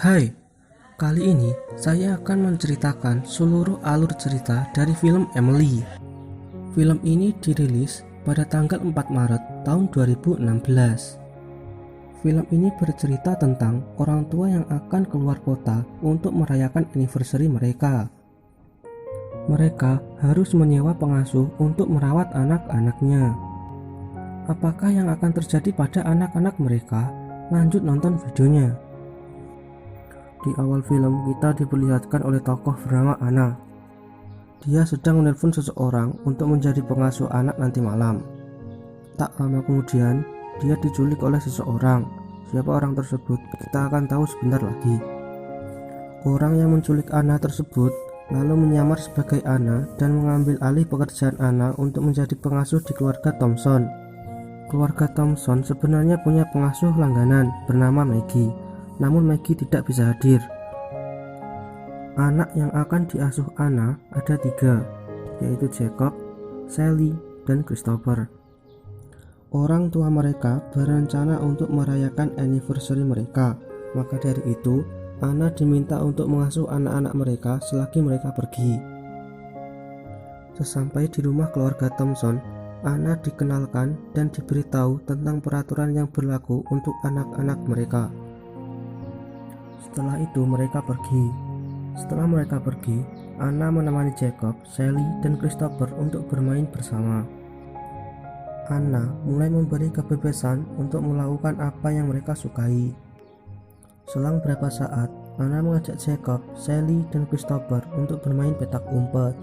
Hai, kali ini saya akan menceritakan seluruh alur cerita dari film Emily. Film ini dirilis pada tanggal 4 Maret tahun 2016. Film ini bercerita tentang orang tua yang akan keluar kota untuk merayakan anniversary mereka. Mereka harus menyewa pengasuh untuk merawat anak-anaknya. Apakah yang akan terjadi pada anak-anak mereka? Lanjut nonton videonya. Di awal film kita diperlihatkan oleh tokoh bernama Anna. Dia sedang menelpon seseorang untuk menjadi pengasuh anak nanti malam. Tak lama kemudian, dia diculik oleh seseorang. Siapa orang tersebut? Kita akan tahu sebentar lagi. Orang yang menculik Anna tersebut lalu menyamar sebagai Anna dan mengambil alih pekerjaan Anna untuk menjadi pengasuh di keluarga Thompson. Keluarga Thompson sebenarnya punya pengasuh langganan bernama Maggie. Namun Maggie tidak bisa hadir. Anak yang akan diasuh Anna ada 3, yaitu Jacob, Sally, dan Christopher. Orang tua mereka berencana untuk merayakan anniversary mereka. Maka dari itu, Anna diminta untuk mengasuh anak-anak mereka selagi mereka pergi. Sesampai di rumah keluarga Thompson, Anna dikenalkan dan diberitahu tentang peraturan yang berlaku untuk anak-anak mereka. Setelah itu mereka pergi. Setelah mereka pergi, Anna menemani Jacob, Sally, dan Christopher untuk bermain bersama. Anna mulai memberi kebebasan untuk melakukan apa yang mereka sukai. Selang beberapa saat, Anna mengajak Jacob, Sally, dan Christopher untuk bermain petak umpet.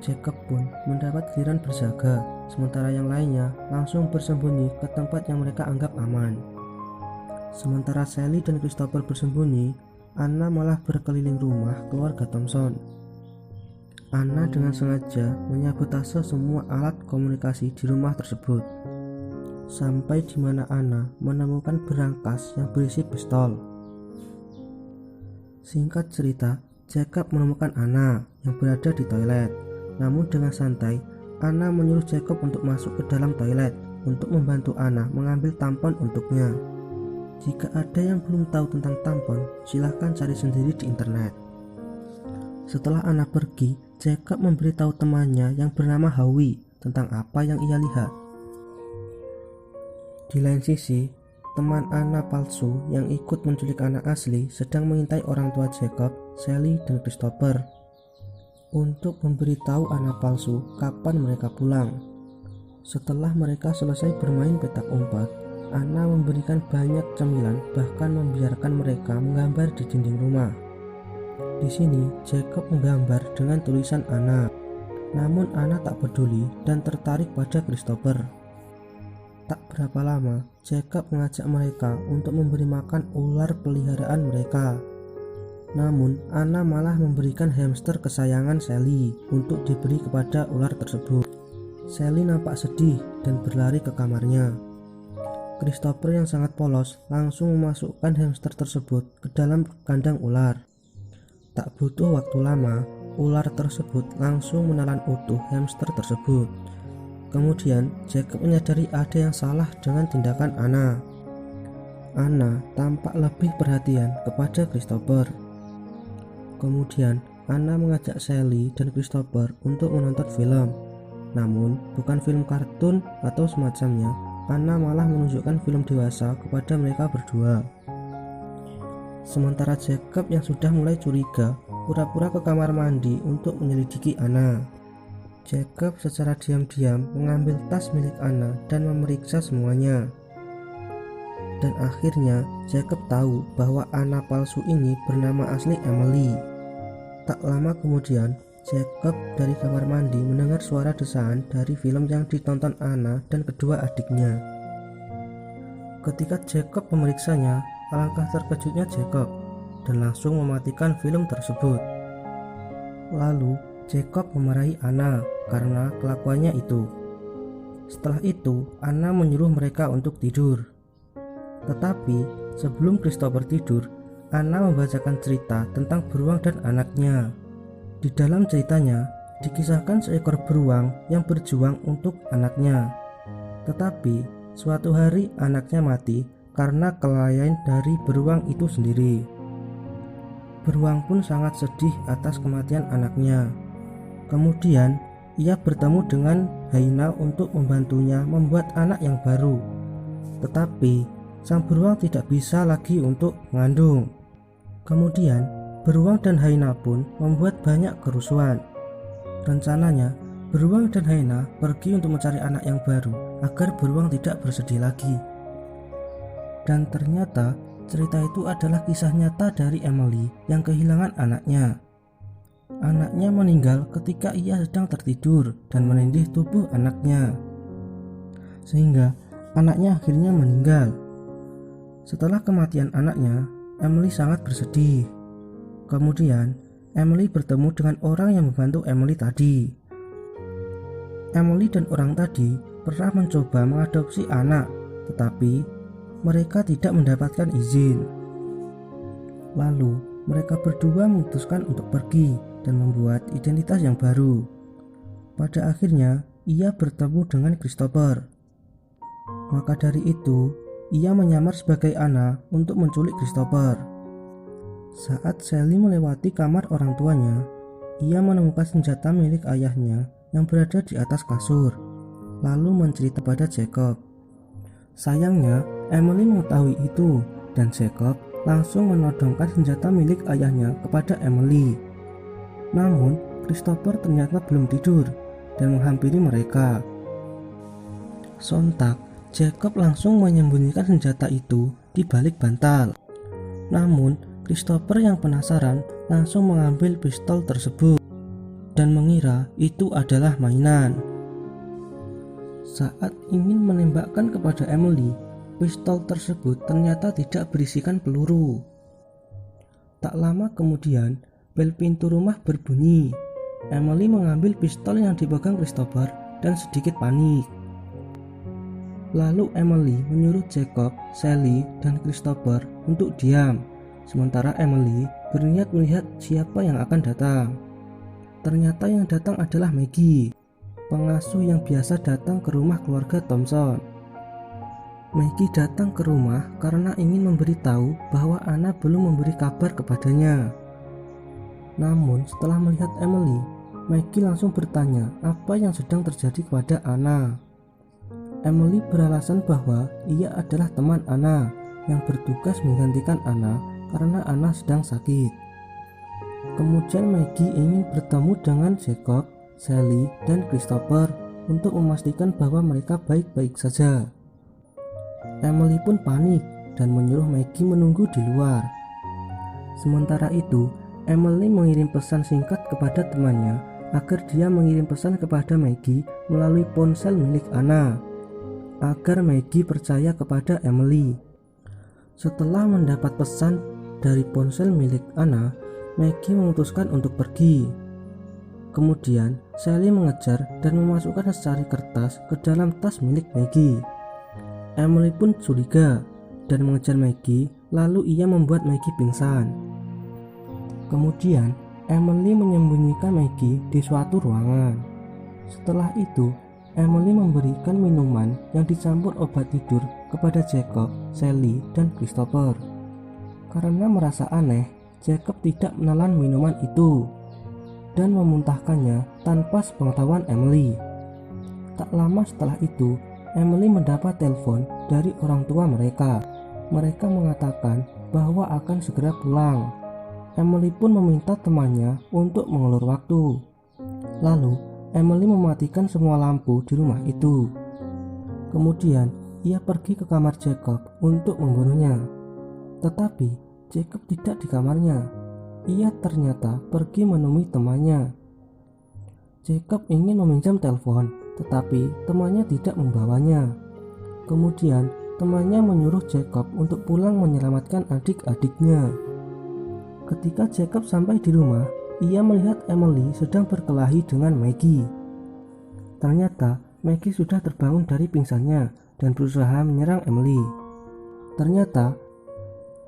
Jacob pun mendapat giliran berjaga, sementara yang lainnya langsung bersembunyi ke tempat yang mereka anggap aman. Sementara Sally dan Christopher bersembunyi, Anna malah berkeliling rumah keluarga Thompson. Anna dengan sengaja menyabotase semua alat komunikasi di rumah tersebut. Sampai di mana Anna menemukan berangkas yang berisi pistol. Singkat cerita, Jacob menemukan Anna yang berada di toilet. Namun dengan santai, Anna menyuruh Jacob untuk masuk ke dalam toilet untuk membantu Anna mengambil tampon untuknya. Jika ada yang belum tahu tentang tampon, silahkan cari sendiri di internet. Setelah Anna pergi, Jacob memberitahu temannya yang bernama Howie tentang apa yang ia lihat. Di lain sisi, teman Anna palsu yang ikut menculik anak asli sedang mengintai orang tua Jacob, Sally, dan Christopher untuk memberitahu Anna palsu kapan mereka pulang. Setelah mereka selesai bermain petak umpet, Anna memberikan banyak cemilan, bahkan membiarkan mereka menggambar di dinding rumah. Di sini, Jacob menggambar dengan tulisan Anna. Namun Anna tak peduli dan tertarik pada Christopher. Tak berapa lama, Jacob mengajak mereka untuk memberi makan ular peliharaan mereka. Namun, Anna malah memberikan hamster kesayangan Sally untuk diberi kepada ular tersebut. Sally nampak sedih dan berlari ke kamarnya. Christopher yang sangat polos langsung memasukkan hamster tersebut ke dalam kandang ular. Tak butuh waktu lama, ular tersebut langsung menelan utuh hamster tersebut. Kemudian Jacob menyadari ada yang salah dengan tindakan Anna. Anna tampak lebih perhatian kepada Christopher. Kemudian Anna mengajak Sally dan Christopher untuk menonton film. Namun bukan film kartun atau semacamnya. Anna malah menunjukkan film dewasa kepada mereka berdua. Sementara Jacob yang sudah mulai curiga, pura-pura ke kamar mandi untuk menyelidiki Anna. Jacob secara diam-diam mengambil tas milik Anna dan memeriksa semuanya. Dan akhirnya Jacob tahu bahwa Anna palsu ini bernama asli Emily. Tak lama kemudian, Jacob dari kamar mandi mendengar suara desaan dari film yang ditonton Anna dan kedua adiknya. Ketika Jacob memeriksanya, alangkah terkejutnya Jacob dan langsung mematikan film tersebut. Lalu Jacob memarahi Anna karena kelakuannya itu. Setelah itu, Anna menyuruh mereka untuk tidur. Tetapi sebelum Christopher tidur, Anna membacakan cerita tentang beruang dan anaknya. Di dalam ceritanya, dikisahkan seekor beruang yang berjuang untuk anaknya. Tetapi, suatu hari anaknya mati karena kelalaian dari beruang itu sendiri. Beruang pun sangat sedih atas kematian anaknya. Kemudian ia bertemu dengan Hyena untuk membantunya membuat anak yang baru. Tetapi sang beruang tidak bisa lagi untuk mengandung. Kemudian beruang dan Hyena pun membuat banyak kerusuhan. Rencananya beruang dan Hyena pergi untuk mencari anak yang baru agar beruang tidak bersedih lagi. Dan ternyata cerita itu adalah kisah nyata dari Emily yang kehilangan anaknya. Anaknya meninggal ketika ia sedang tertidur dan menindih tubuh anaknya, sehingga anaknya akhirnya meninggal. Setelah kematian anaknya, Emily sangat bersedih. Kemudian Emily bertemu dengan orang yang membantu Emily tadi. Emily dan orang tadi pernah mencoba mengadopsi anak, tetapi mereka tidak mendapatkan izin. Lalu mereka berdua memutuskan untuk pergi dan membuat identitas yang baru. Pada akhirnya ia bertemu dengan Christopher. Maka dari itu ia menyamar sebagai Anna untuk menculik Christopher. Saat Sally melewati kamar orang tuanya, ia menemukan senjata milik ayahnya yang berada di atas kasur, lalu mencerita pada Jacob. Sayangnya Emily mengetahui itu dan Jacob langsung menodongkan senjata milik ayahnya kepada Emily. Namun Christopher ternyata belum tidur dan menghampiri mereka. Sontak Jacob langsung menyembunyikan senjata itu di balik bantal. Namun Christopher yang penasaran langsung mengambil pistol tersebut dan mengira itu adalah mainan. Saat ingin menembakkan kepada Emily, pistol tersebut ternyata tidak berisikan peluru. Tak lama kemudian bel pintu rumah berbunyi. Emily mengambil pistol yang dipegang Christopher dan sedikit panik. Lalu Emily menyuruh Jacob, Sally, dan Christopher untuk diam. Sementara Emily berniat melihat siapa yang akan datang. Ternyata yang datang adalah Maggie, pengasuh yang biasa datang ke rumah keluarga Thompson. Maggie datang ke rumah karena ingin memberitahu bahwa Anna belum memberi kabar kepadanya. Namun setelah melihat Emily, Maggie langsung bertanya apa yang sedang terjadi kepada Anna. Emily beralasan bahwa ia adalah teman Anna yang bertugas menggantikan Anna karena Anna sedang sakit. Kemudian Maggie ingin bertemu dengan Jacob, Sally, dan Christopher untuk memastikan bahwa mereka baik-baik saja. Emily pun panik dan menyuruh Maggie menunggu di luar. Sementara itu, Emily mengirim pesan singkat kepada temannya agar dia mengirim pesan kepada Maggie melalui ponsel milik Anna, agar Maggie percaya kepada Emily. Setelah mendapat pesan dari ponsel milik Anna, Maggie memutuskan untuk pergi. Kemudian Sally mengejar dan memasukkan secari kertas ke dalam tas milik Maggie. Emily pun curiga dan mengejar Maggie, lalu ia membuat Maggie pingsan. Kemudian Emily menyembunyikan Maggie di suatu ruangan. Setelah itu Emily memberikan minuman yang dicampur obat tidur kepada Jacob, Sally, dan Christopher. Karena merasa aneh, Jacob tidak menelan minuman itu dan memuntahkannya tanpa sepengetahuan Emily. Tak lama setelah itu, Emily mendapat telepon dari orang tua mereka. Mereka mengatakan bahwa akan segera pulang. Emily pun meminta temannya untuk mengulur waktu. Lalu Emily mematikan semua lampu di rumah itu. Kemudian ia pergi ke kamar Jacob untuk membunuhnya. Tetapi Jacob tidak di kamarnya. Ia ternyata pergi menemui temannya. Jacob ingin meminjam telepon, tetapi temannya tidak membawanya. Kemudian temannya menyuruh Jacob untuk pulang menyelamatkan adik-adiknya. Ketika Jacob sampai di rumah, ia melihat Emily sedang berkelahi dengan Maggie. Ternyata Maggie sudah terbangun dari pingsannya dan berusaha menyerang Emily. Ternyata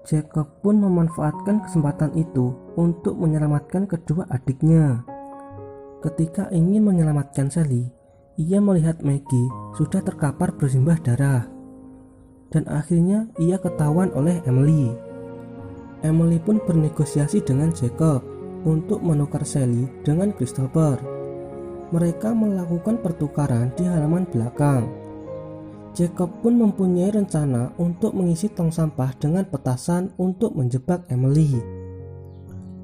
Jacob pun memanfaatkan kesempatan itu untuk menyelamatkan kedua adiknya. Ketika ingin menyelamatkan Sally, ia melihat Maggie sudah terkapar bersimbah darah. dan akhirnya ia ketahuan oleh Emily. Emily pun bernegosiasi dengan Jacob untuk menukar Sally dengan Christopher. Mereka melakukan pertukaran di halaman belakang. Jacob pun mempunyai rencana untuk mengisi tong sampah dengan petasan untuk menjebak Emily.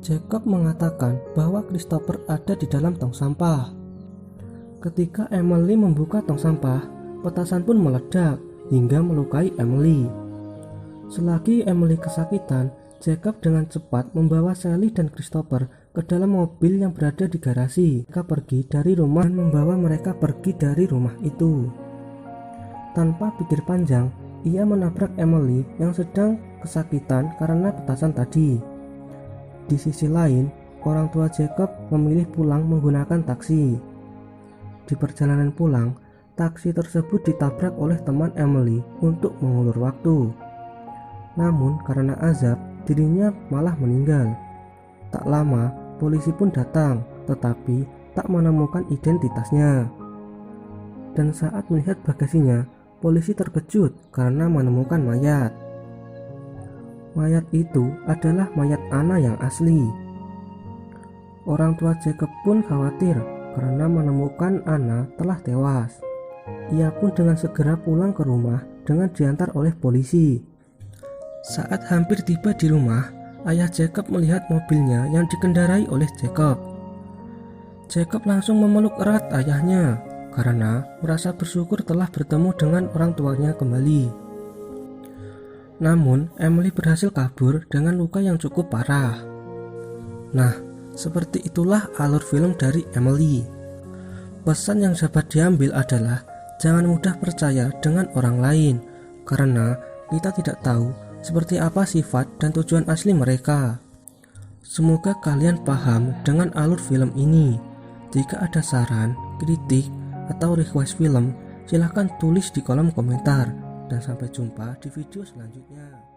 Jacob mengatakan bahwa Christopher ada di dalam tong sampah. Ketika Emily membuka tong sampah, petasan pun meledak hingga melukai Emily. Selagi Emily kesakitan, Jacob dengan cepat membawa Sally dan Christopher ke dalam mobil yang berada di garasi. Mereka pergi dari rumah dan membawa mereka pergi dari rumah itu. Tanpa pikir panjang, ia menabrak Emily yang sedang kesakitan karena petasan tadi. Di sisi lain, orang tua Jacob memilih pulang menggunakan taksi. Di perjalanan pulang, taksi tersebut ditabrak oleh teman Emily untuk mengulur waktu. Namun karena azab, dirinya malah meninggal. Tak lama, polisi pun datang, tetapi tak menemukan identitasnya. Dan saat melihat bagasinya, polisi terkejut karena menemukan mayat. Mayat itu adalah mayat Anna yang asli. Orang tua Jacob pun khawatir karena menemukan Anna telah tewas. Ia pun dengan segera pulang ke rumah dengan diantar oleh polisi. Saat hampir tiba di rumah, ayah Jacob melihat mobilnya yang dikendarai oleh Jacob. Jacob langsung memeluk erat ayahnya karena merasa bersyukur telah bertemu dengan orang tuanya kembali. Namun, Emily berhasil kabur dengan luka yang cukup parah. Nah, seperti itulah alur film dari Emily. Pesan yang dapat diambil adalah jangan mudah percaya dengan orang lain karena kita tidak tahu seperti apa sifat dan tujuan asli mereka. Semoga kalian paham dengan alur film ini. Jika ada saran, kritik, atau request film, silahkan tulis di kolom komentar. Dan sampai jumpa di video selanjutnya.